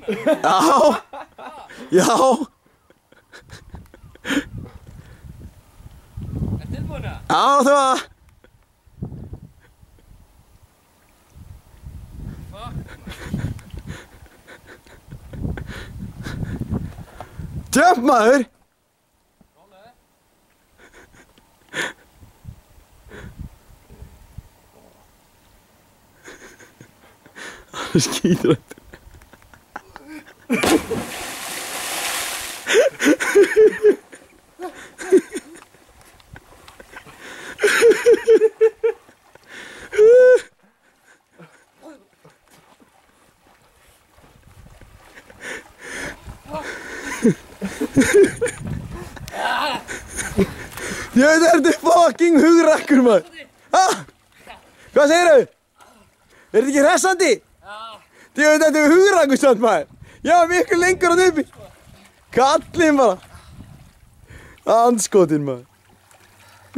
Já. Já. Er tilbúin það? Já, það. Jump, maður! Það skýtur þetta. Ég veit að þetta er fucking hugrakkur, maður. Hvað segirðu? Er þetta ekki hressandi? Já. Ég veit að þetta er hugrakkur samt, maður. Já, miklu lengur á uppi. Kallinn bara. Andskotinn, maður.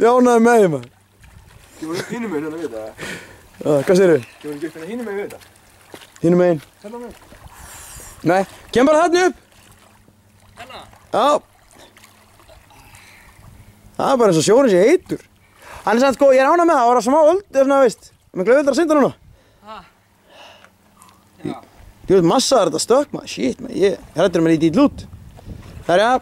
Jánaði með þig, maður. Kemur ekki hinum meginn hérna við þetta? Hvað segirðu? Kemur ekki upp hérna hinum meginn við þetta? Hinum meginn. Hérna meginn? Nei, kem bara þarna upp. Hérna? Já. Það er bara eins og sjórinn sé heitur. Hann er samt sko, ég er ánægð með það, það var smá öld, eða svona, veist. Miklu auðvitað að synda núna. Já. Ég veit, massa er þetta stökk, maður, shit, maður, ég hættur mér í dýt lút. Það er, ja.